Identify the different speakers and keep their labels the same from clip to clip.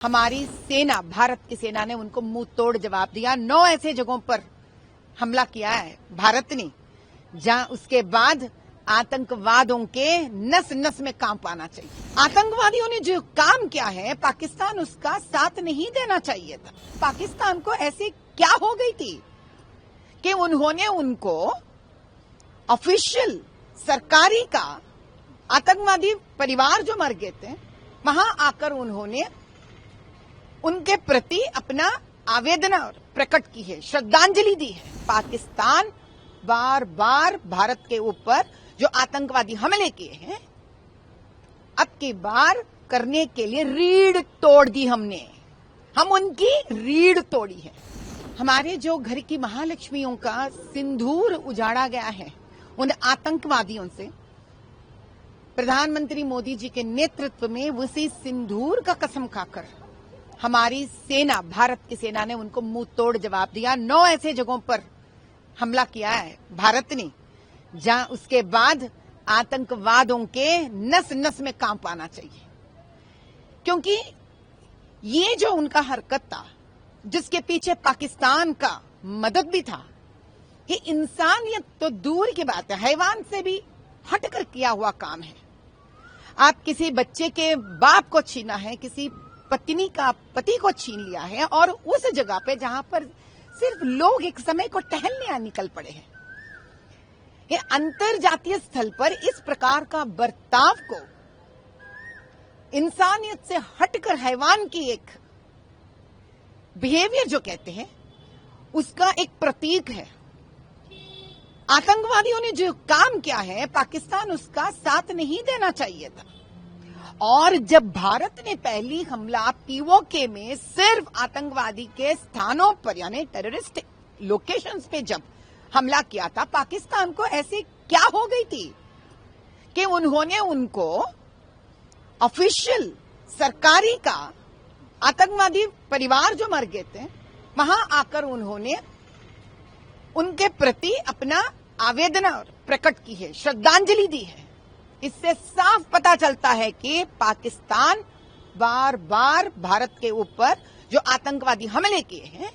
Speaker 1: हमारी सेना, भारत की सेना ने उनको मुंह तोड़ जवाब दिया। 9 ऐसे जगहों पर हमला किया है भारत ने, जहां उसके बाद आतंकवादियों के नस नस में कांप आना चाहिए। आतंकवादियों ने जो काम किया है, पाकिस्तान उसका साथ नहीं देना चाहिए था। पाकिस्तान को ऐसी क्या हो गई थी कि उन्होंने उनको ऑफिशियल सरकारी का आतंकवादी परिवार जो मर गए थे, वहां आकर उन्होंने उनके प्रति अपना आवेदन प्रकट की है, श्रद्धांजलि दी है। पाकिस्तान बार बार भारत के ऊपर जो आतंकवादी हमले किए हैं, अब की बार करने के लिए रीढ़ तोड़ दी हमने। हम उनकी रीढ़ तोड़ी है। हमारे जो घर की महालक्ष्मियों का सिंदूर उजाड़ा गया है उन आतंकवादियों से, प्रधानमंत्री मोदी जी के नेतृत्व में उसी सिंदूर का कसम खाकर हमारी सेना, भारत की सेना ने उनको मुंह तोड़ जवाब दिया। 9 ऐसे जगहों पर हमला किया है भारत ने, जहां उसके बाद आतंकवादियों के नस नस में कांप आना चाहिए। क्योंकि ये जो उनका हरकत था, जिसके पीछे पाकिस्तान का मदद भी था, ये इंसानियत तो दूर की बात है, हैवान से भी हटकर किया हुआ काम है। आप किसी बच्चे के बाप को छीना है, किसी पत्नी का पति को छीन लिया है, और उस जगह पे जहां पर सिर्फ लोग एक समय को टहलने निकल पड़े हैं। ये अंतरजातीय स्थल पर इस प्रकार का बर्ताव को इंसानियत से हटकर हैवान की एक बिहेवियर जो कहते हैं, उसका एक प्रतीक है। आतंकवादियों ने जो काम किया है, पाकिस्तान उसका साथ नहीं देना चाहिए था। और जब भारत ने पहली हमला पीओके में सिर्फ आतंकवादी के स्थानों पर, यानी टेररिस्ट लोकेशंस पे जब हमला किया था, पाकिस्तान को ऐसी क्या हो गई थी कि उन्होंने उनको ऑफिशियल सरकारी का आतंकवादी परिवार जो मर गए थे, वहां आकर उन्होंने उनके प्रति अपना आवेदन प्रकट की है, श्रद्धांजलि दी है। इससे साफ पता चलता है कि पाकिस्तान बार बार भारत के ऊपर जो आतंकवादी हमले किए हैं,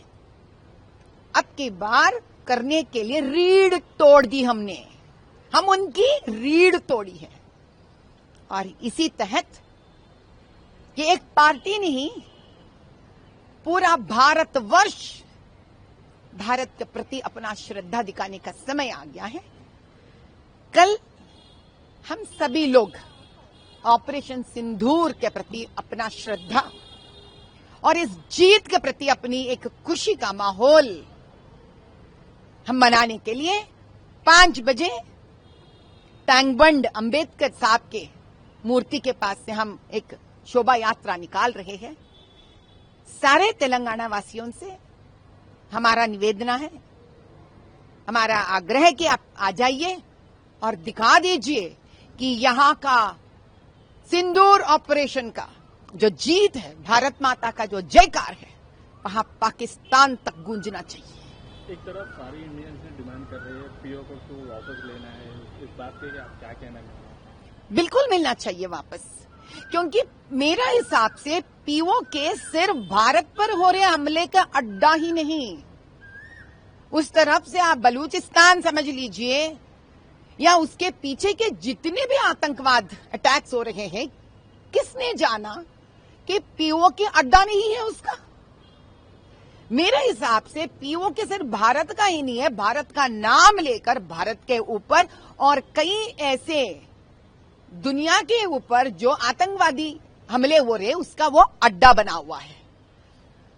Speaker 1: अब की बार करने के लिए रीढ़ तोड़ दी हमने। हम उनकी रीढ़ तोड़ी है। और इसी तहत ये एक पार्टी नहीं, पूरा भारतवर्ष भारत के प्रति अपना श्रद्धा दिखाने का समय आ गया है। कल हम सभी लोग ऑपरेशन सिंदूर के प्रति अपना श्रद्धा और इस जीत के प्रति अपनी एक खुशी का माहौल हम मनाने के लिए 5 बजे टैंक बंड अंबेडकर साहब के मूर्ति के पास से हम एक शोभा यात्रा निकाल रहे हैं। सारे तेलंगाना वासियों से हमारा निवेदन है, हमारा आग्रह है कि आप आ जाइए और दिखा दीजिए कि यहां का सिंदूर ऑपरेशन का जो जीत है, भारत माता का जो जयकार है, वहां पाकिस्तान तक गूंजना चाहिए।
Speaker 2: एक तरफ सारी इंडियंस ने डिमांड कर रहे हैं पीओके को वापस लेना है, इस बात पे आप क्या कहना चाहेंगे?
Speaker 1: बिल्कुल मिलना चाहिए वापस, क्योंकि मेरा हिसाब से पीओके सिर्फ भारत पर हो रहे हमले का अड्डा ही नहीं। उस तरफ से आप बलूचिस्तान समझ लीजिए, या उसके पीछे के जितने भी आतंकवाद अटैक्स हो रहे हैं, किसने जाना कि पीओके अड्डा नहीं है उसका। मेरे हिसाब से पीओके सिर्फ भारत का ही नहीं है, भारत का नाम लेकर भारत के ऊपर और कई ऐसे दुनिया के ऊपर जो आतंकवादी हमले हो रहे, उसका वो अड्डा बना हुआ है।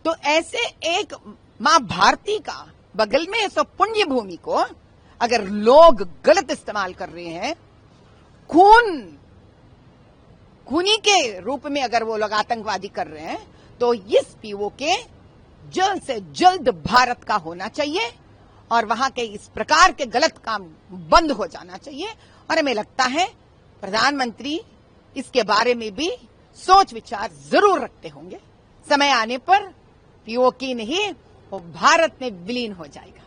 Speaker 1: तो ऐसे एक मां भारती का बगल में ऐसा पुण्य भूमि को अगर लोग गलत इस्तेमाल कर रहे हैं, खूनी के रूप में अगर वो लोग आतंकवादी कर रहे हैं, तो इस पीओके जल्द से जल्द भारत का होना चाहिए और वहां के इस प्रकार के गलत काम बंद हो जाना चाहिए। और हमें लगता है प्रधानमंत्री इसके बारे में भी सोच विचार जरूर रखते होंगे। समय आने पर पीओके नहीं, वो भारत में विलीन हो जाएगा।